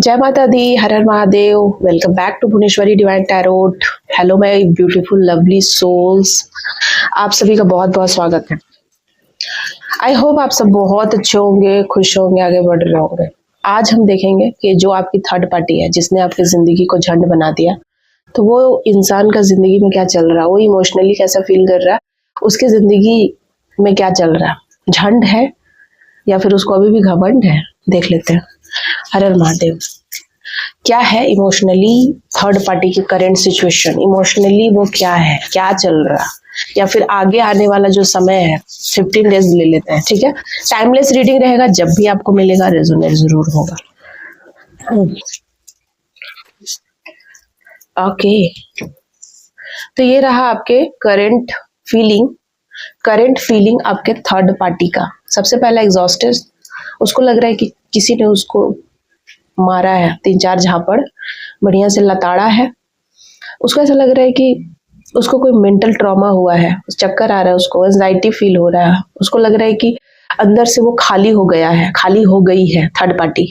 जय माता दी, हर हर Mahadev. Welcome back to Bhuvaneshwari divine tarot. Hello my beautiful lovely souls, आप सभी का बहुत बहुत स्वागत है। आई होप आप सब बहुत अच्छे होंगे, खुश होंगे, आगे बढ़ रहे होंगे। आज हम देखेंगे कि जो आपकी थर्ड पार्टी है जिसने आपकी जिंदगी को झंड बना दिया, तो वो इंसान का जिंदगी में क्या चल रहा है, वो इमोशनली कैसा फील कर रहा है, उसकी जिंदगी में क्या चल रहा है, झंड है या फिर उसको अभी भी घमंड है, देख लेते हैं। हर हर महादेव। क्या है इमोशनली थर्ड पार्टी की करंट सिचुएशन, इमोशनली वो क्या है, क्या चल रहा, या फिर आगे आने वाला जो समय है 15 डेज ले लेते हैं, ठीक है। टाइमलेस रीडिंग रहेगा, जब भी आपको मिलेगा रेजोनेट जरूर होगा। ओके, तो ये रहा आपके करंट फीलिंग आपके थर्ड पार्टी का। सबसे पहला एग्जॉस्टेड, उसको लग रहा है कि किसी ने उसको मारा है, 3-4 झापड़ बढ़िया से लताड़ा है। उसको ऐसा लग रहा है कि उसको कोई मेंटल ट्रॉमा हुआ है, चक्कर आ रहा है, उसको एंजाइटी फील हो रहा है, उसको लग रहा है कि अंदर से वो खाली हो गया है, खाली हो गई है थर्ड पार्टी।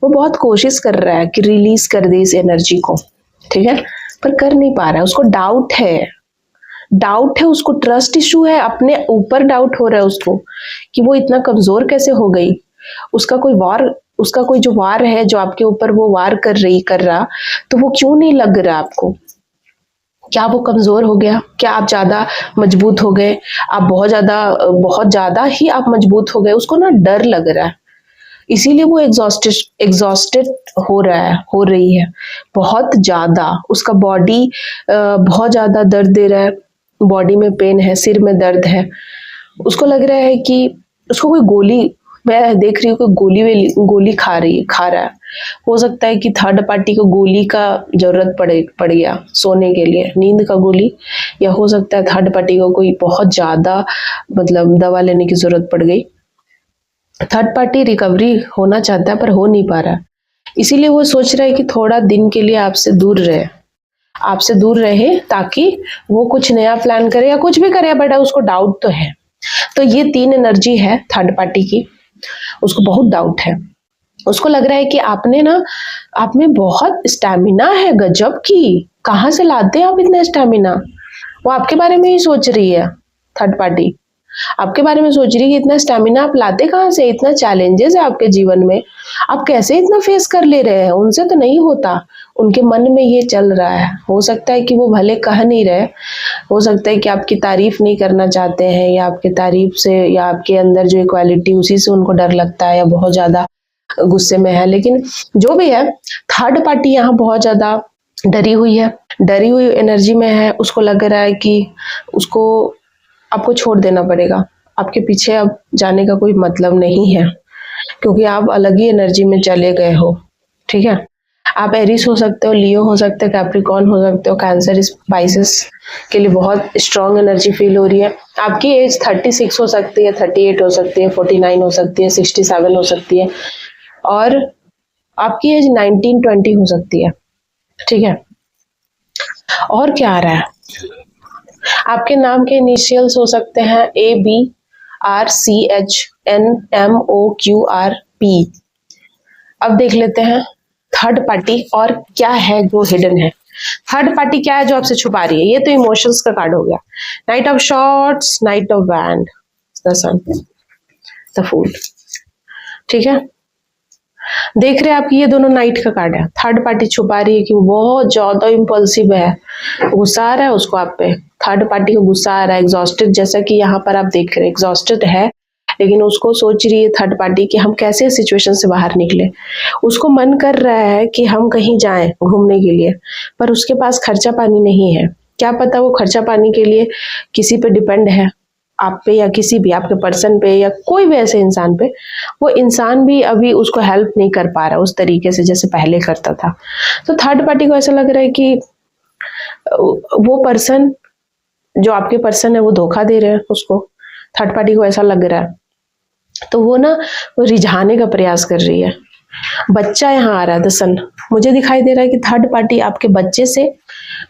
वो बहुत कोशिश कर रहा है कि रिलीज कर दे इस एनर्जी को, ठीक है, पर कर नहीं पा रहा है। उसको डाउट है, उसको ट्रस्ट इशू है, अपने ऊपर डाउट हो रहा है उसको कि वो इतना कमजोर कैसे हो गई। उसका कोई जो वार है, जो आपके ऊपर वो वार कर रहा, तो वो क्यों नहीं लग रहा आपको? क्या वो कमजोर हो गया? क्या आप ज्यादा मजबूत हो गए? आप बहुत ज्यादा ही आप मजबूत हो गए। उसको ना डर लग रहा है, इसीलिए वो एग्जॉस्टेड हो रही है बहुत ज्यादा। उसका बॉडी बहुत ज्यादा दर्द दे रहा है, बॉडी में पेन है, सिर में दर्द है। उसको लग रहा है कि उसको कोई गोली, मैं देख रही हूँ कि गोली खा रहा है। हो सकता है कि थर्ड पार्टी को गोली का जरूरत पड़ गया सोने के लिए, नींद का गोली, या हो सकता है थर्ड पार्टी को कोई बहुत ज्यादा मतलब दवा लेने की जरूरत पड़ गई। थर्ड पार्टी रिकवरी होना चाहता है पर हो नहीं पा रहा, इसीलिए वो सोच रहा है कि थोड़ा दिन के लिए आपसे दूर रहे ताकि वो कुछ नया प्लान करे या कुछ भी करे, बट उसको डाउट तो है। तो ये 3 एनर्जी है थर्ड पार्टी की। उसको बहुत डाउट है, उसको लग रहा है कि आप में बहुत स्टैमिना है, गजब की, कहाँ से लाते हैं आप इतना स्टैमिना। वो आपके बारे में ही सोच रही है, थर्ड पार्टी आपके बारे में सोच रही है कि इतना स्टैमिना आप लाते कहाँ से, इतना चैलेंजेस है आपके जीवन में, आप कैसे इतना फेस कर ले रहे हैं, उनसे तो नहीं होता। उनके मन में ये चल रहा है। हो सकता है कि वो भले कह नहीं रहे, हो सकता है कि आपकी तारीफ नहीं करना चाहते हैं, या आपकी तारीफ से या आपके अंदर जो इक्वालिटी उसी से उनको डर लगता है, या बहुत ज्यादा गुस्से में है। लेकिन जो भी है, थर्ड पार्टी यहाँ बहुत ज्यादा डरी हुई एनर्जी में है। उसको लग रहा है कि उसको आपको छोड़ देना पड़ेगा, आपके पीछे अब जाने का कोई मतलब नहीं है, क्योंकि आप अलग ही एनर्जी में चले गए हो, ठीक है। आप एरिस हो सकते हो, लियो हो सकते हो, कैप्रिकॉर्न हो सकते हो, कैंसर, स्पाइसेस के लिए बहुत स्ट्रॉन्ग एनर्जी फील हो रही है। आपकी एज 36 हो सकती है, 38 हो सकती है, 49 हो सकती है, 67 हो सकती है, और आपकी एज 19-20 हो सकती है, ठीक है। और क्या आ रहा है, आपके नाम के इनिशियल्स हो सकते हैं ABRCHNMOQRP। अब देख लेते हैं थर्ड पार्टी और क्या है जो हिडन है। थर्ड पार्टी क्या है जो आपसे छुपा रही है। ये तो इमोशंस का कार्ड हो गया, knight of swords, knight of wands, the sun, the fool, ठीक है। देख रहे हैं आपकी ये दोनों नाइट का कार्ड है। थर्ड पार्टी छुपा रही है कि वो बहुत ज्यादा इम्पल्सिव है, गुस्सा आ रहा है उसको आप पे, थर्ड पार्टी को गुस्सा आ रहा है, एग्जॉस्टेड, जैसा कि यहाँ पर आप देख रहे हैं एग्जॉस्टेड है, लेकिन उसको सोच रही है थर्ड पार्टी कि हम कैसे सिचुएशन से बाहर निकले। उसको मन कर रहा है कि हम कहीं जाएं घूमने के लिए, पर उसके पास खर्चा पानी नहीं है। क्या पता वो खर्चा पानी के लिए किसी पे डिपेंड है, आप पे, या किसी भी आपके पर्सन पे, या कोई भी ऐसे इंसान पे। वो इंसान भी अभी उसको हेल्प नहीं कर पा रहा उस तरीके से जैसे पहले करता था। तो थर्ड पार्टी को ऐसा लग रहा है कि वो पर्सन, जो आपके पर्सन है, वो धोखा दे रहे हैं उसको। थर्ड पार्टी को ऐसा लग रहा है, तो वो रिझाने का प्रयास कर रही है। बच्चा यहाँ आ रहा है, द सन। मुझे दिखाई दे रहा है कि थर्ड पार्टी आपके बच्चे से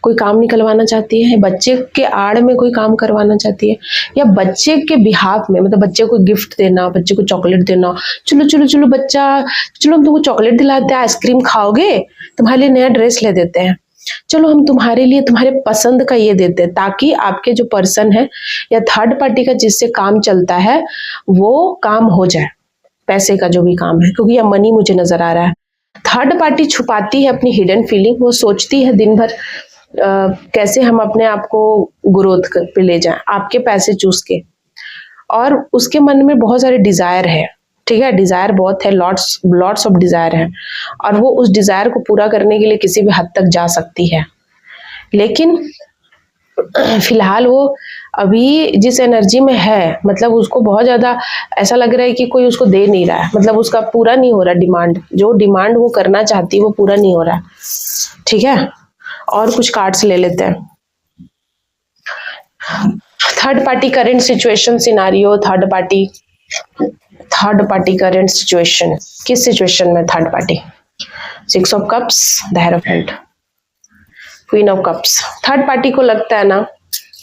कोई काम निकलवाना चाहती है, बच्चे के आड़ में कोई काम करवाना चाहती है, या बच्चे के बिहाफ में, मतलब बच्चे को गिफ्ट देना, बच्चे को चॉकलेट देना। चलो चलो चलो बच्चा, चलो हम तुमको चॉकलेट दिलाते हैं, आइसक्रीम खाओगे, तुम्हारे लिए नया ड्रेस ले देते हैं, चलो हम तुम्हारे लिए तुम्हारे पसंद का ये देते हैं, ताकि आपके जो पर्सन है या थर्ड पार्टी का जिससे काम चलता है वो काम हो जाए, पैसे का जो भी काम है, क्योंकि यह मनी मुझे नजर आ रहा है। थर्ड पार्टी छुपाती है अपनी हिडन फीलिंग, वो सोचती है दिन भर कैसे हम अपने आप को ग्रोथ पे ले जाएं, आपके पैसे चूस के, और उसके मन में बहुत सारे डिजायर है, ठीक है, डिजायर बहुत है, लॉट्स लॉट्स ऑफ डिजायर है, और वो उस डिजायर को पूरा करने के लिए किसी भी हद तक जा सकती है। लेकिन फिलहाल वो अभी जिस एनर्जी में है, मतलब उसको बहुत ज्यादा ऐसा लग रहा है कि कोई उसको दे नहीं रहा है, मतलब उसका पूरा नहीं हो रहा डिमांड, जो डिमांड वो करना चाहती है वो पूरा नहीं हो रहा है, ठीक है। और कुछ कार्ड्स ले लेते हैं। Third party current situation scenario, third party current situation, किस सिचुएशन में third party? 6 of cups, the hierophant, queen of cups. Third party को लगता है ना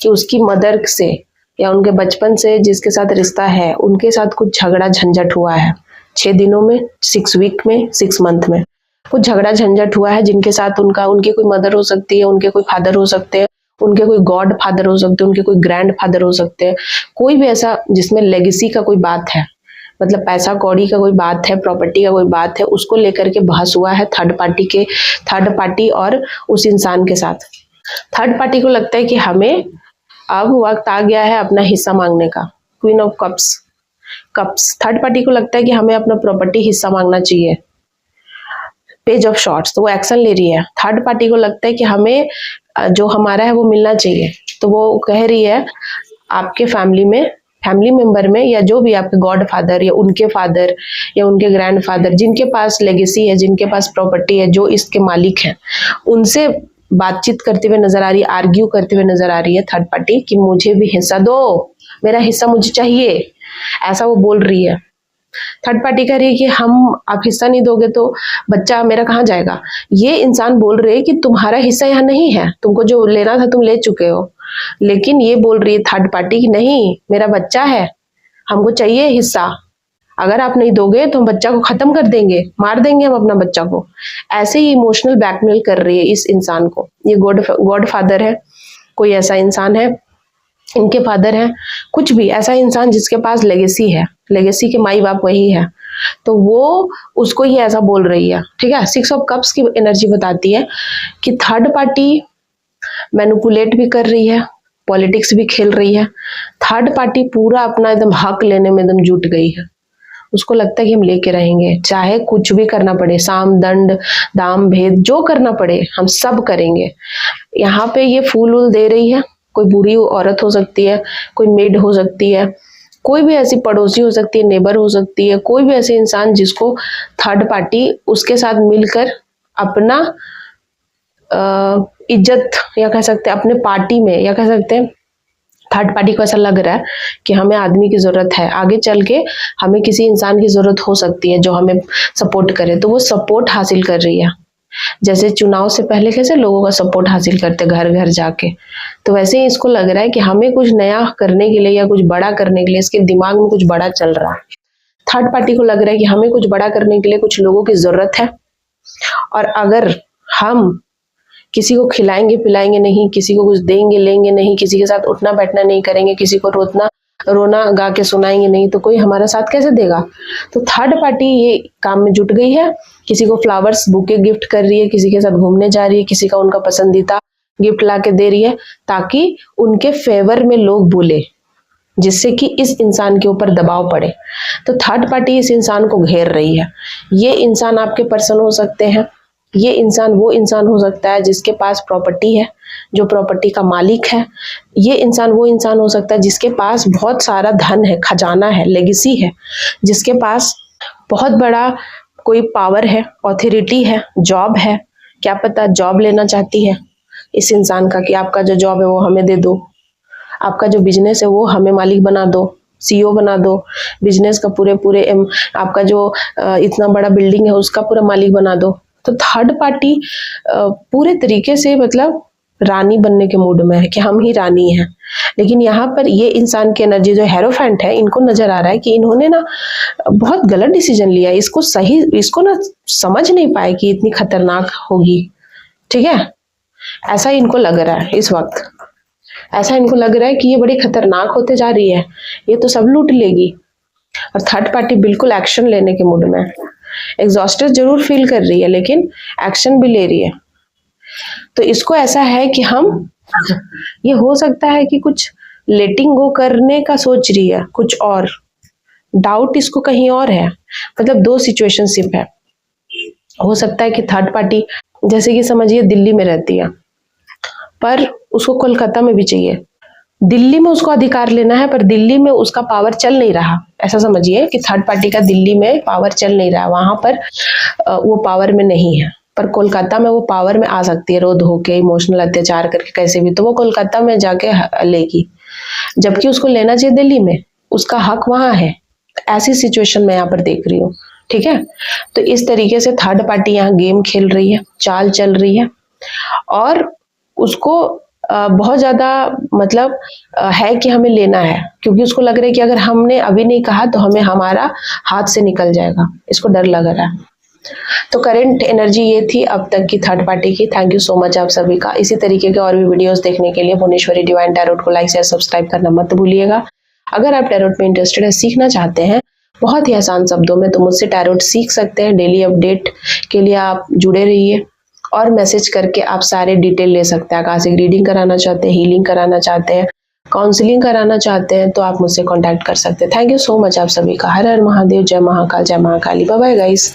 कि उसकी मदर से या उनके बचपन से जिसके साथ रिश्ता है उनके साथ कुछ झगड़ा झंझट हुआ है 6 दिनों में, 6 वीक में, 6 मंथ में कुछ झगड़ा झंझट हुआ है, जिनके साथ उनके कोई मदर हो सकती है, उनके कोई फादर हो सकते हैं, उनके कोई गॉड फादर हो सकते हैं, उनके कोई ग्रैंड फादर हो सकते हैं, कोई भी ऐसा जिसमें लेगेसी का कोई बात है, मतलब पैसा कौड़ी का कोई बात है, प्रॉपर्टी का कोई बात है, उसको लेकर के बहस हुआ है थर्ड पार्टी और उस इंसान के साथ। थर्ड पार्टी को लगता है कि हमें अब वक्त आ गया है अपना हिस्सा मांगने का, queen of cups. Third party को लगता है कि हमें अपना प्रॉपर्टी हिस्सा मांगना चाहिए, पेज ऑफ शॉर्ट्स, तो वो एक्शन ले रही है। थर्ड पार्टी को लगता है कि हमें जो हमारा है वो मिलना चाहिए, तो वो कह रही है आपके फैमिली मेंबर में, या जो भी आपके गॉड फादर या उनके फादर या उनके ग्रैंड फादर जिनके पास लेगेसी है, जिनके पास प्रॉपर्टी है, जो इसके मालिक हैं, उनसे बातचीत करते हुए नजर आ रही है, आर्ग्यू करते हुए नजर आ रही है थर्ड पार्टी कि मुझे भी हिस्सा दो, मेरा हिस्सा मुझे चाहिए, ऐसा वो बोल रही है। थर्ड पार्टी कह रही है कि आप हिस्सा नहीं दोगे तो बच्चा मेरा कहाँ जाएगा। ये इंसान बोल रहे हैं कि तुम्हारा हिस्सा यहाँ नहीं है, तुमको जो लेना था तुम ले चुके हो, लेकिन ये बोल रही है थर्ड पार्टी कि नहीं, मेरा बच्चा है, हमको चाहिए हिस्सा, अगर आप नहीं दोगे तो हम बच्चा को खत्म कर देंगे, मार देंगे हम अपना बच्चा को। ऐसे ही इमोशनल ब्लैकमेल कर रही है इस इंसान को। ये गॉड फादर है, कोई ऐसा इंसान है, इनके फादर है, कुछ भी ऐसा इंसान जिसके पास लेगेसी है, लेगेसी के माई बाप वही है, तो वो उसको ही ऐसा बोल रही है, ठीक है। 6 ऑफ कप्स की एनर्जी बताती है कि थर्ड पार्टी मैनिपुलेट भी कर रही है, पॉलिटिक्स भी खेल रही है। थर्ड पार्टी पूरा अपना एकदम हक लेने में एकदम जुट गई है, उसको लगता है कि हम लेके रहेंगे, चाहे कुछ भी करना पड़े, साम दंड दाम भेद जो करना पड़े हम सब करेंगे। यहाँ पे ये फूल वूल दे रही है, कोई बुरी औरत हो सकती है, कोई मेड हो सकती है, कोई भी ऐसी पड़ोसी हो सकती है, नेबर हो सकती है, कोई भी ऐसे इंसान जिसको थर्ड पार्टी उसके साथ मिलकर अपना इज्जत या कह सकते हैं अपने पार्टी में, या कह सकते हैं थर्ड पार्टी को ऐसा लग रहा है कि हमें आदमी की जरूरत है, आगे चल के हमें किसी इंसान की जरूरत हो सकती है जो हमें सपोर्ट करे, तो वो सपोर्ट हासिल कर रही है। जैसे चुनाव से पहले कैसे लोगों का सपोर्ट हासिल करते घर घर जाके, तो वैसे ही इसको लग रहा है कि हमें कुछ नया करने के लिए या कुछ बड़ा करने के लिए, इसके दिमाग में कुछ बड़ा चल रहा है। थर्ड पार्टी को लग रहा है कि हमें कुछ बड़ा करने के लिए कुछ लोगों की जरूरत है, और अगर हम किसी को खिलाएंगे पिलाएंगे नहीं, किसी को कुछ देंगे लेंगे नहीं, किसी के साथ उठना बैठना नहीं करेंगे, किसी को रोना गा के सुनाएंगे नहीं, तो कोई हमारा साथ कैसे देगा। तो थर्ड पार्टी ये काम में जुट गई है, किसी को फ्लावर्स बुके गिफ्ट कर रही है, किसी के साथ घूमने जा रही है, किसी का उनका पसंदीदा गिफ्ट ला के दे रही है, ताकि उनके फेवर में लोग बोले, जिससे कि इस इंसान के ऊपर दबाव पड़े। तो थर्ड पार्टी इस इंसान को घेर रही है। ये इंसान आपके पर्सन हो सकते हैं, ये इंसान वो इंसान हो सकता है जिसके पास प्रॉपर्टी है, जो प्रॉपर्टी का मालिक है। ये इंसान वो इंसान हो सकता है जिसके पास बहुत सारा धन है, खजाना है, लेगेसी है, जिसके पास बहुत बड़ा कोई पावर है, ऑथोरिटी है, जॉब है। क्या पता जॉब लेना चाहती है इस इंसान का कि आपका जो जॉब है वो हमें दे दो, आपका जो बिजनेस है वो हमें मालिक बना दो, CEO बना दो, बिजनेस का पूरे आपका जो इतना बड़ा बिल्डिंग है उसका पूरा मालिक बना दो। तो थर्ड पार्टी पूरे तरीके से मतलब रानी बनने के मूड में है कि हम ही रानी हैं। लेकिन यहाँ पर ये इंसान की एनर्जी जो हेरोफेंट है, इनको नजर आ रहा है कि इन्होंने ना बहुत गलत डिसीजन लिया, इसको ना समझ नहीं पाए कि इतनी खतरनाक होगी। ठीक है, ऐसा इनको लग रहा है इस वक्त, ऐसा इनको लग रहा है कि ये बड़ी खतरनाक होते जा रही है, ये तो सब लूट लेगी। और थर्ड पार्टी बिल्कुल एक्शन लेने के मूड में है। एग्जॉस्टेड जरूर फील कर रही है लेकिन एक्शन भी ले रही है। तो इसको ऐसा है कि ये हो सकता है कि कुछ लेटिंग गो करने का सोच रही है, कुछ और डाउट इसको कहीं और है। मतलब दो सिचुएशनशिप है। हो सकता है कि थर्ड पार्टी, जैसे कि समझिए दिल्ली में रहती है पर उसको कोलकाता में भी चाहिए, दिल्ली में उसको अधिकार लेना है पर दिल्ली में उसका पावर चल नहीं रहा। ऐसा समझिए कि थर्ड पार्टी का दिल्ली में पावर चल नहीं रहा, वहां पर वो पावर में नहीं है, पर कोलकाता में वो पावर में आ सकती है, रोध होके इमोशनल अत्याचार करके कैसे भी, तो वो कोलकाता में जाके लेगी, जबकि उसको लेना चाहिए दिल्ली में, उसका हक वहां है। ऐसी सिचुएशन में यहाँ पर देख रही हूँ। ठीक है, तो इस तरीके से थर्ड पार्टी यहाँ गेम खेल रही है, चाल चल रही है, और उसको बहुत ज्यादा मतलब है कि हमें लेना है, क्योंकि उसको लग रहा है कि अगर हमने अभी नहीं कहा तो हमें हमारा हाथ से निकल जाएगा, इसको डर लग रहा है। तो करंट एनर्जी ये थी अब तक की थर्ड पार्टी की। थैंक यू सो मच आप सभी का। इसी तरीके के और भी वीडियोस देखने के लिए भुवनेश्वरी डिवाइन टैरोट को लाइक शेयर सब्सक्राइब करना मत भूलिएगा। अगर आप टैरोट में इंटरेस्टेड है, सीखना चाहते हैं बहुत ही आसान शब्दों में, तो मुझसे टैरोट सीख सकते हैं। डेली अपडेट के लिए आप जुड़े रहिए और मैसेज करके आप सारे डिटेल ले सकते हैं। आकाशिक रीडिंग कराना चाहते हैं, हीलिंग कराना चाहते हैं, काउंसलिंग कराना चाहते हैं, तो आप मुझसे कांटेक्ट कर सकते हैं। थैंक यू सो मच आप सभी का। हर हर महादेव, जय महाकाल, जय महाकाली। Bye bye guys.